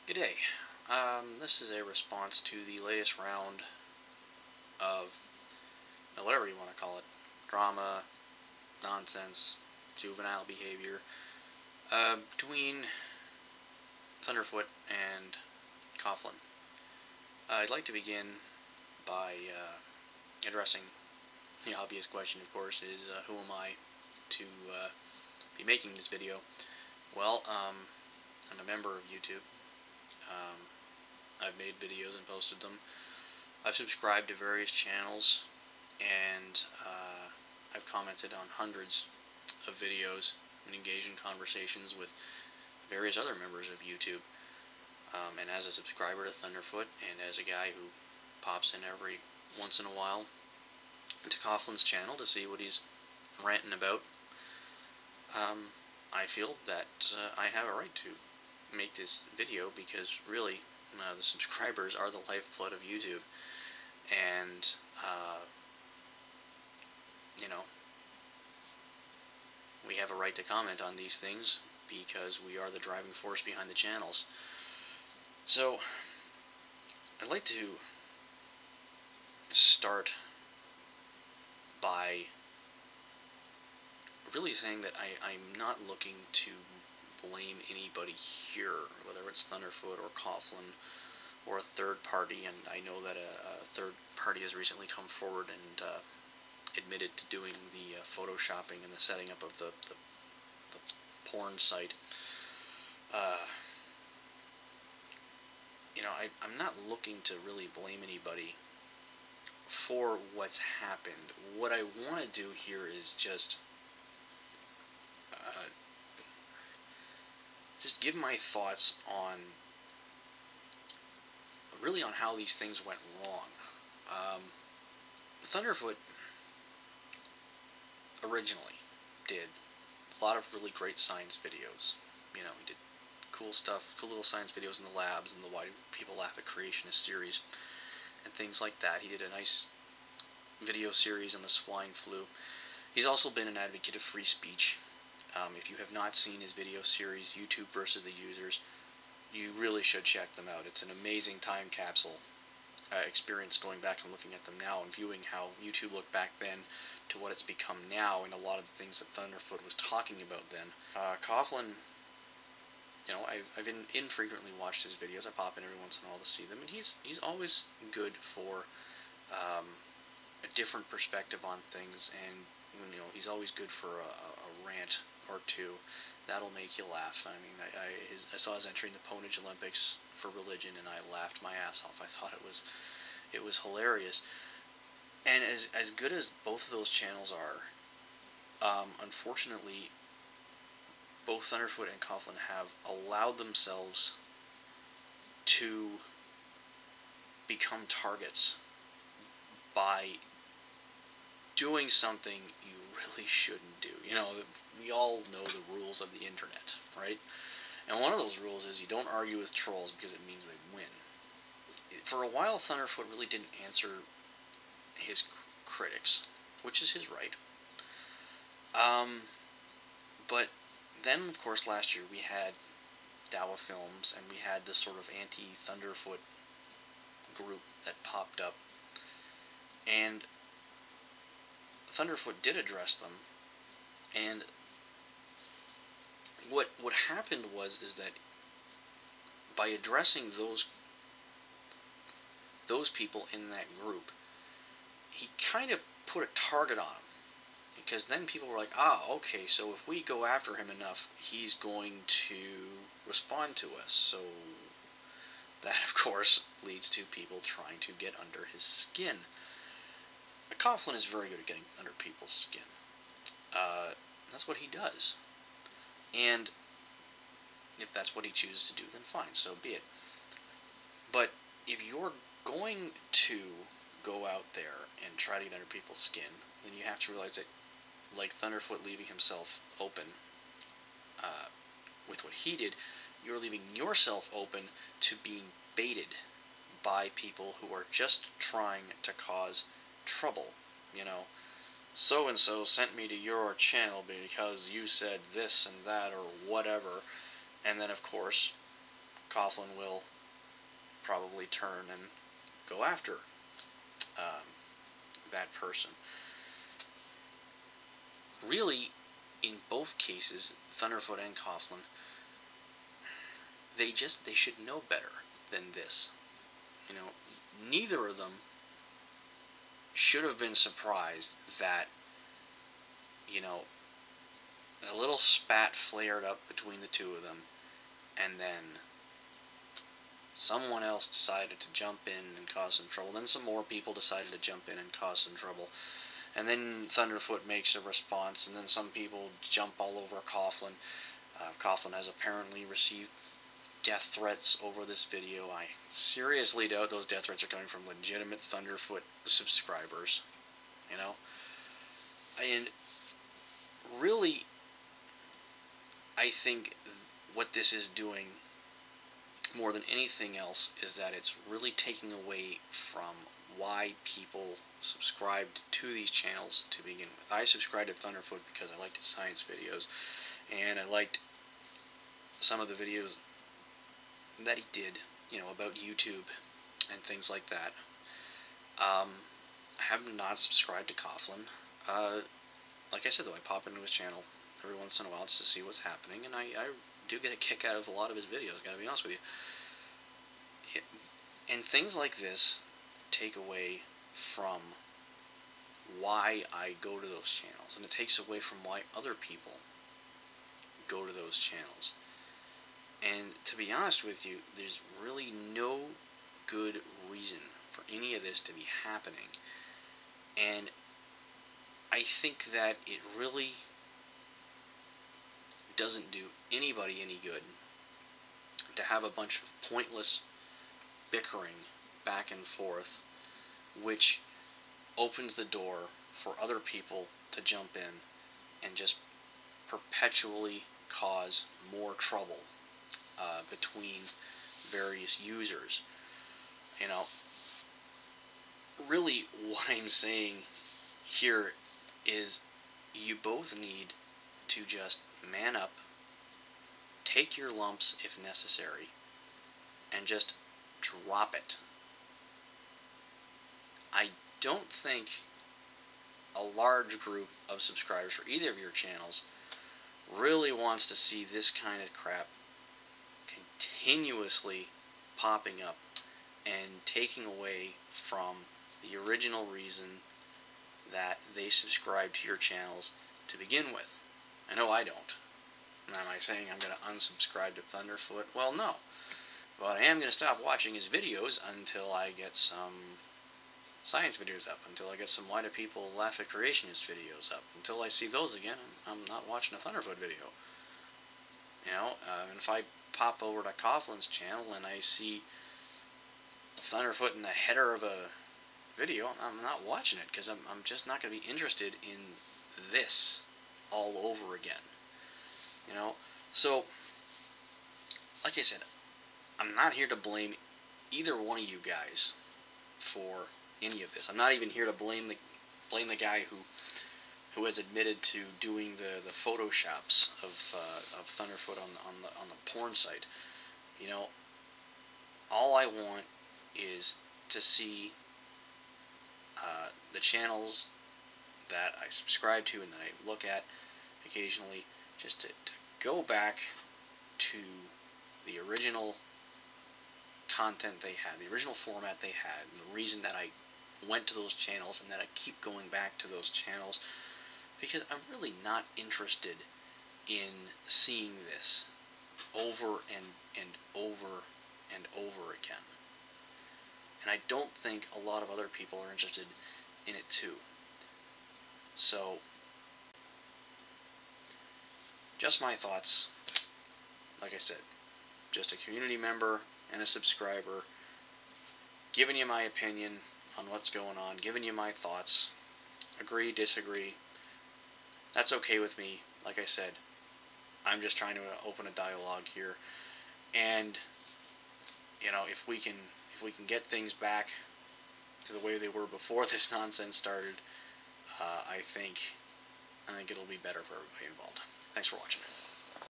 Good day. This is a response to the latest round of whatever you want to call it, drama, nonsense, juvenile behavior between Thunderfoot and Coughlin. I'd like to begin by addressing the obvious question, of course, is who am I to be making this video? Well, I'm a member of YouTube. I've made videos and posted them. I've subscribed to various channels, and I've commented on hundreds of videos and engaged in conversations with various other members of YouTube. And as a subscriber to Thunderfoot, and as a guy who pops in every once in a while to Coughlin's channel to see what he's ranting about, I feel that I have a right to make this video because really the subscribers are the lifeblood of YouTube. And you know, we have a right to comment on these things because we are the driving force behind the channels. So I'd like to start by really saying that I'm not looking to blame anybody here, whether it's Thunderfoot or Coughlin or a third party, and I know that a third party has recently come forward and admitted to doing the photoshopping and the setting up of the porn site. I'm not looking to really blame anybody for what's happened. What I want to do here is just give my thoughts on really on how these things went wrong. Thunderfoot originally did a lot of really great science videos. He did cool stuff, cool little science videos in the labs and the Why Do People Laugh at Creationist series and things like that. He did a nice video series on the swine flu. He's also been an advocate of free speech. If you have not seen his video series, YouTube versus the Users, you really should check them out. It's an amazing time capsule experience going back and looking at them now and viewing how YouTube looked back then to what it's become now and a lot of the things that Thunderfoot was talking about then. Coughlin, I've infrequently watched his videos. I pop in every once in a while to see them, and he's always good for a different perspective on things, and he's always good for a rant or two that'll make you laugh. I mean, I saw his entry in the Ponage Olympics for religion, and I laughed my ass off. I thought it was hilarious. And as good as both of those channels are, unfortunately, both Thunderfoot and Coughlin have allowed themselves to become targets by doing something you really shouldn't do. We all know the rules of the internet, right? And one of those rules is you don't argue with trolls because it means they win. For a while, Thunderfoot really didn't answer his critics, which is his right. But then, of course, last year we had Dawa Films, and we had this sort of anti-Thunderfoot group that popped up, and Thunderfoot did address them, and what happened is that by addressing those people in that group, he kind of put a target on them, because then people were like, okay, so if we go after him enough, he's going to respond to us. So that, of course, leads to people trying to get under his skin. Coughlin is very good at getting under people's skin. That's what he does. And if that's what he chooses to do, then fine, so be it. But if you're going to go out there and try to get under people's skin, then you have to realize that, like Thunderfoot leaving himself open with what he did, you're leaving yourself open to being baited by people who are just trying to cause trouble. So-and-so sent me to your channel because you said this and that or whatever, and then, of course, Coughlin will probably turn and go after that person. Really, in both cases, Thunderfoot and Coughlin, they should know better than this. You know, neither of them should have been surprised that, you know, a little spat flared up between the two of them, and then someone else decided to jump in and cause some trouble. Then some more people decided to jump in and cause some trouble. And then Thunderfoot makes a response, and then some people jump all over Coughlin. Coughlin has apparently received death threats over this video. I seriously doubt those death threats are coming from legitimate Thunderfoot subscribers. You know? And really, I think what this is doing more than anything else is that it's really taking away from why people subscribed to these channels to begin with. I subscribed to Thunderfoot because I liked his science videos, and I liked some of the videos that he did, you know, about YouTube and things like that. I have not subscribed to Coughlin. Like I said, though, I pop into his channel every once in a while just to see what's happening, and I do get a kick out of a lot of his videos, gotta be honest with you. And things like this take away from why I go to those channels, and it takes away from why other people go to those channels. And to be honest with you, there's really no good reason for any of this to be happening. And I think that it really doesn't do anybody any good to have a bunch of pointless bickering back and forth, which opens the door for other people to jump in and just perpetually cause more trouble between various users. You know, really what I'm saying here is you both need to just man up, take your lumps if necessary, and just drop it. I don't think a large group of subscribers for either of your channels really wants to see this kind of crap continuously popping up and taking away from the original reason that they subscribe to your channels to begin with. I know I don't. Now, am I saying I'm going to unsubscribe to Thunderfoot? Well, no. But I am going to stop watching his videos until I get some science videos up, until I get some Why Do People Laugh at Creationist videos up. Until I see those again, I'm not watching a Thunderfoot video. You know, and if I pop over to Coughlin's channel and I see Thunderfoot in the header of a video, I'm not watching it, because I'm just not going to be interested in this all over again. You know, so like I said, I'm not here to blame either one of you guys for any of this. I'm not even here to blame the guy who has admitted to doing the photoshops of Thunderfoot on the porn site. You know, all I want is to see the channels that I subscribe to and that I look at occasionally, just to go back to the original content they had, the original format they had, and the reason that I went to those channels and that I keep going back to those channels, because I'm really not interested in seeing this over and over and over again. And I don't think a lot of other people are interested in it too. So, just my thoughts. Like I said, just a community member and a subscriber, giving you my opinion on what's going on, giving you my thoughts. Agree, disagree. That's okay with me. Like I said, I'm just trying to open a dialogue here. And, you know, if we can get things back to the way they were before this nonsense started, I think it'll be better for everybody involved. Thanks for watching.